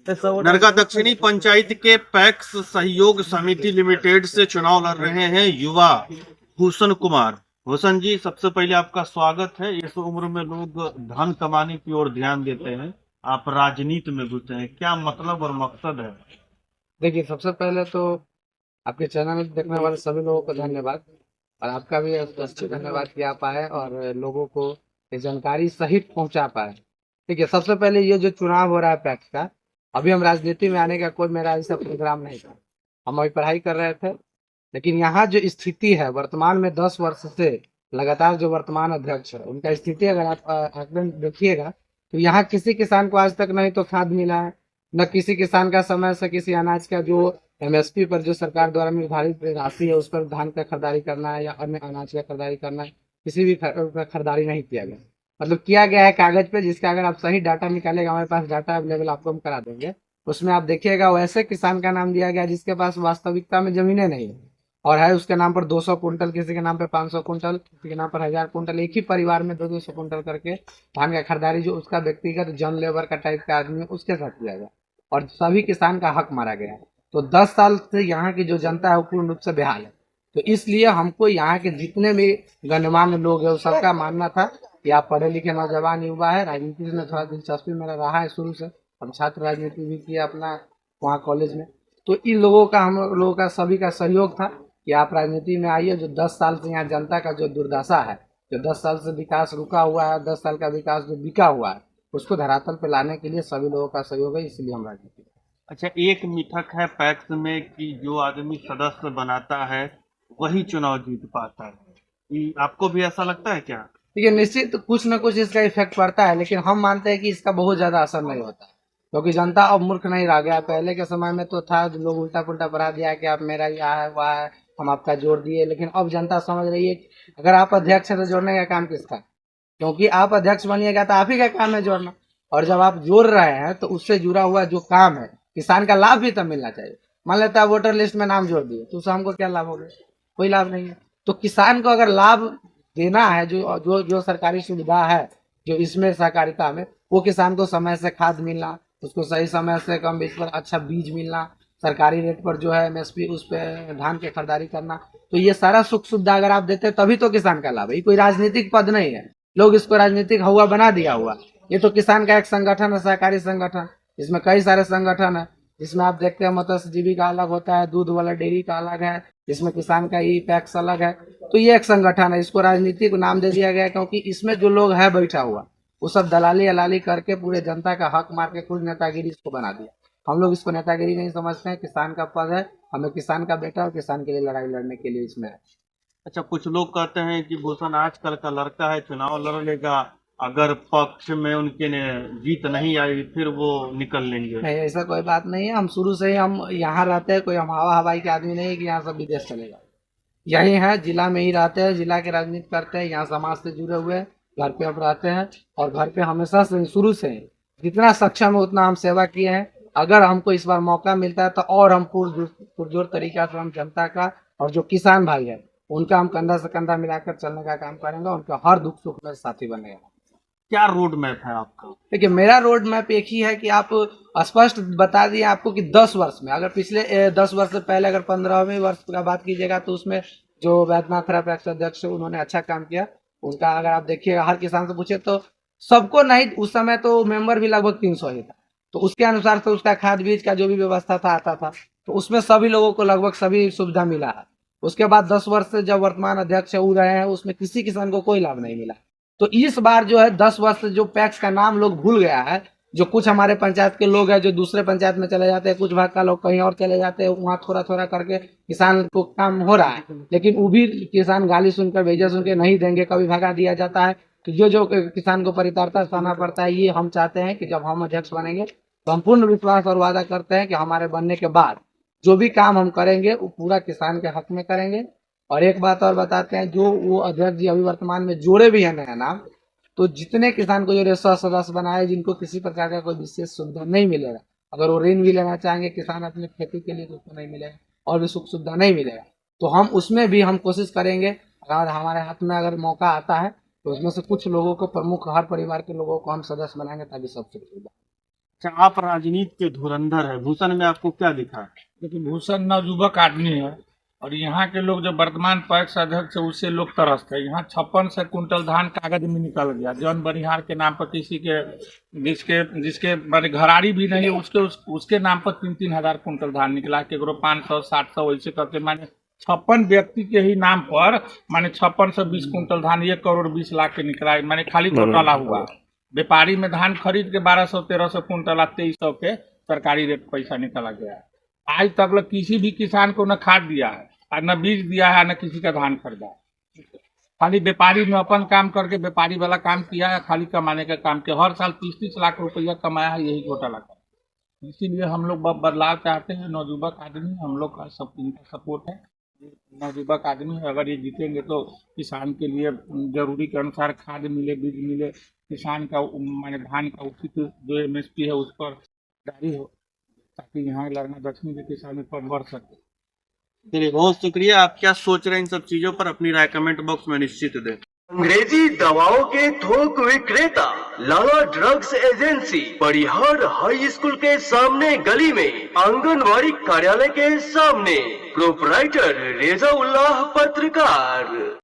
नरगा दक्षिणी पंचायत के पैक्स सहयोग समिति लिमिटेड से चुनाव लड़ रहे हैं युवा भूषण कुमार। भूषण जी, सबसे पहले आपका स्वागत है। इस उम्र में लोग धन कमाने की ओर ध्यान देते हैं, आप राजनीति में घुसे हैं, क्या मतलब और मकसद है? देखिए, सबसे पहले तो आपके चैनल देखने वाले सभी लोगों को धन्यवाद। और आपका भी स्पष्ट धन्यवाद कि आप आए और लोगों को ये जानकारी सही पहुंचा पाए। ठीक है, सबसे पहले ये जो चुनाव हो रहा है पैक्स का, अभी हम राजनीति में आने का कोई मेरा ऐसा प्रोग्राम नहीं था। हम अभी पढ़ाई कर रहे थे, लेकिन यहाँ जो स्थिति है वर्तमान में 10 वर्ष से लगातार जो वर्तमान अध्यक्ष है उनका स्थिति अगर आप आकलन देखिएगा तो यहाँ किसी किसान को आज तक नहीं तो खाद मिला है, न किसी किसान का समय से किसी अनाज का जो एमएसपी पर जो सरकार द्वारा निर्धारित राशि है उस पर धान का खरीदारी करना है या अन्य अनाज का खरीदारी करना है, किसी भी खरीदारी नहीं किया गया। मतलब किया गया है कागज पे, जिसका अगर आप सही डाटा निकालेगा, हमारे पास डाटा अवेलेबल आपको हम करा देंगे, उसमें आप देखिएगा वैसे किसान का नाम दिया गया जिसके पास वास्तविकता में जमीनें नहीं है और है उसके नाम पर 200 कुंटल, किसी के नाम पर 500 कुंटल, किसी के नाम पर 1000 कुंटल, एक ही परिवार में 200 कुंटल करके धान का खरीदारी जो उसका व्यक्तिगत जन लेबर का टाइप का आदमी है उसके साथ किया गया और सभी किसान का हक मारा गया। तो 10 साल से यहाँ की जो जनता है वो पूर्ण रूप से बेहाल है। तो इसलिए हमको यहाँ के जितने भी गणमान्य लोग हैं सबका मानना था कि आप पढ़े लिखे नौजवान युवा है, राजनीति में थोड़ा दिलचस्पी मेरा रहा है शुरू से, हम छात्र राजनीति भी किया अपना वहाँ कॉलेज में। तो इन लोगों का, हम लोगों का सभी का सहयोग था कि आप राजनीति में आइए। जो 10 साल से यहाँ जनता का जो दुर्दशा है, जो 10 साल से विकास रुका हुआ है, 10 साल का विकास जो बिका हुआ है, उसको धरातल पे लाने के लिए सभी लोगों का सहयोग है, इसलिए हम राजनीति। अच्छा, एक मिथक है पैक्स में कि जो आदमी सदस्य बनाता है वही चुनाव जीत पाता है, आपको भी ऐसा लगता है क्या? देखिए, निश्चित कुछ न कुछ इसका इफेक्ट पड़ता है, लेकिन हम मानते हैं कि इसका बहुत ज्यादा असर नहीं होता है, क्योंकि जनता अब मूर्ख नहीं रह गया। पहले के समय में तो था लोग उल्टा पुल्टा बढ़ा दिया कि आप मेरा यहाँ है वहाँ है, हम आपका जोड़ दिए, लेकिन अब जनता समझ रही है कि अगर आप अध्यक्ष है तो जोड़ने का काम किसका है, क्योंकि आप अध्यक्ष बनिएगा तो आप ही का काम है जोड़ना। और जब आप जोड़ रहे हैं तो उससे जुड़ा हुआ जो काम है, किसान का लाभ भी तब मिलना चाहिए। मान लेता है वोटर लिस्ट में नाम जोड़ दिए तो उससे हमको क्या लाभ हो गया? कोई लाभ नहीं है। तो किसान को अगर लाभ देना है, जो जो जो सरकारी सुविधा है जो इसमें सहकारिता में, वो किसान को समय से खाद मिलना, उसको सही समय से कम बीज पर अच्छा बीज मिलना, सरकारी रेट पर जो है एमएसपी उस पर धान की खरीदारी करना, तो ये सारा सुख सुविधा अगर आप देते हैं तभी तो किसान का लाभ है। ये कोई राजनीतिक पद नहीं है, लोग इसको राजनीतिक हवा बना दिया हुआ। ये तो किसान का एक संगठन है, सहकारी संगठन, इसमें कई सारे संगठन है, जिसमें आप देखते हैं मत्स्यजीवी का अलग होता है, दूध वाला डेयरी का अलग है, जिसमें किसान का ई पैक्स अलग है। तो ये एक संगठन है, इसको राजनीति को नाम दे दिया गया क्योंकि इसमें जो लोग है बैठा हुआ वो सब दलाली अलाली करके पूरे जनता का हक मार के खुद नेतागिरी इसको बना दिया। हम लोग इसको नेतागिरी नहीं समझते हैं, किसान का पद है, हमें किसान का बेटा और किसान के लिए लड़ाई लड़ने के लिए इसमें है। अच्छा, कुछ लोग कहते हैं कि भूषण आजकल का लड़का है, चुनाव लड़ लेगा, अगर पक्ष में उनके ने जीत नहीं आई फिर वो निकल लेंगे। नहीं, ऐसा कोई बात नहीं है। हम शुरू से ही हम यहाँ रहते हैं, कोई हम हवा हवाई के आदमी नहीं है कि यहाँ सब विदेश चलेगा। यही है, जिला में ही रहते हैं, जिला की राजनीति करते हैं, यहाँ समाज से जुड़े हुए हैं, घर पे अब रहते हैं और घर पे हमेशा से शुरू से ही जितना सक्षम है उतना हम सेवा किए हैं। अगर हमको इस बार मौका मिलता है तो और हम पुरजोर तरीका से हम जनता का और जो किसान भाई है उनका हम कंधा से कंधा मिलाकर चलने का काम करेंगे, उनका हर दुख सुख में साथी बनेगा। क्या रोड मैप है आपका? देखिए, मेरा रोड मैप एक ही है कि आप स्पष्ट बता दिए आपको कि 10 वर्ष में, अगर पिछले 10 वर्ष से पहले अगर 15वें वर्ष का बात कीजिएगा तो उसमें जो वैद्यनाथ राव पैक्स अध्यक्ष उन्होंने अच्छा काम किया। उनका अगर आप देखिएगा, हर किसान से पूछे तो सबको नहीं, उस समय तो मेंबर भी लगभग 300 ही था, तो उसके अनुसार से उसका खाद बीज का जो भी व्यवस्था था आता था, तो उसमें सभी लोगों को लगभग सभी सुविधा मिला है। उसके बाद 10 वर्ष से जब वर्तमान अध्यक्ष हो रहे हैं उसमें किसी किसान को कोई लाभ नहीं मिला। तो इस बार जो है 10 वर्ष से जो पैक्स का नाम लोग भूल गया है, जो कुछ हमारे पंचायत के लोग हैं जो दूसरे पंचायत में चले जाते हैं, कुछ भाग का लोग कहीं और चले जाते हैं, वहाँ थोड़ा थोड़ा करके किसान को काम हो रहा है, लेकिन वो भी किसान गाली सुनकर भेजा सुन के नहीं देंगे, कभी भगा दिया जाता है। तो जो जो किसान को परितारता सहना पड़ता है, ये हम चाहते हैं कि जब हम अध्यक्ष बनेंगे तो हम पूर्ण विश्वास और वादा करते हैं कि हमारे बनने के बाद जो भी काम हम करेंगे वो पूरा किसान के हक में करेंगे। और एक बात और बताते हैं, जो वो अध्यक्ष जी अभी वर्तमान में जोड़े भी है नया नाम, तो जितने किसान को जो 100 सदस्य बनाए जिनको किसी प्रकार का कोई विशेष सुविधा नहीं मिलेगा, अगर वो ऋण भी लेना चाहेंगे किसान अपने खेती के लिए तो उसको नहीं मिलेगा और भी सुख सुविधा नहीं मिलेगा, तो हम उसमें भी हम कोशिश करेंगे। अगर हमारे हाथ में अगर मौका आता है तो उसमें से कुछ लोगों को, प्रमुख हर परिवार के लोगों को हम सदस्य बनाएंगे ताकि सब सुख सुविधा। अच्छा, आप राजनीति के धुरंधर है, भूषण में आपको क्या दिखा है? लेकिन भूषण नवयुवक आदमी है और यहाँ के लोग जो वर्तमान पैक्स अध्यक्ष है उससे लोग तरसते हैं। यहाँ 56 से कुंटल धान कागज में निकल गया, जौन बनिहार के नाम पर किसी के जिसके माने घराड़ी भी नहीं है उसके नाम पर 3-3 हजार कुंटल धान निकला, केकरो 500-700 वैसे करके माने 56 व्यक्ति के ही नाम पर माने 56 से 20 कुंटल धान 1 करोड़ 20 लाख के निकला, माने खाली घोटाला हुआ। व्यापारी में धान खरीद के 1200-1300 कुंटल 2300 के सरकारी रेट पैसा निकाला गया है। आज तक लोग किसी भी किसान को न खाद दिया है और न बीज दिया है, न किसी का धान खरीदा है। खाली व्यापारी में अपन काम करके व्यापारी वाला काम किया है, खाली कमाने का काम किया। हर साल 30-30 लाख रुपया कमाया है, यही घोटाला कर। इसीलिए हम लोग बदलाव चाहते हैं। नवयुवक आदमी हम लोग का सब इनका सपोर्ट है। नवयुवक आदमी है, अगर ये जीतेंगे तो किसान के लिए जरूरी के अनुसार खाद मिले, बीज मिले, किसान का माने धान का उचित जो MSP है उस पर जारी हो, ताकि यहाँ लड़ना दक्षिणी के किसानों पर बढ़ सके। चलिए, बहुत शुक्रिया। आप क्या सोच रहे हैं इन सब चीजों पर, अपनी राय कमेंट बॉक्स में निश्चित दें। अंग्रेजी दवाओं के थोक विक्रेता लाला ड्रग्स एजेंसी, परिहार हाई स्कूल के सामने गली में, आंगनवाड़ी कार्यालय के सामने, प्रोपराइटर रेजा उल्लाह पत्रकार।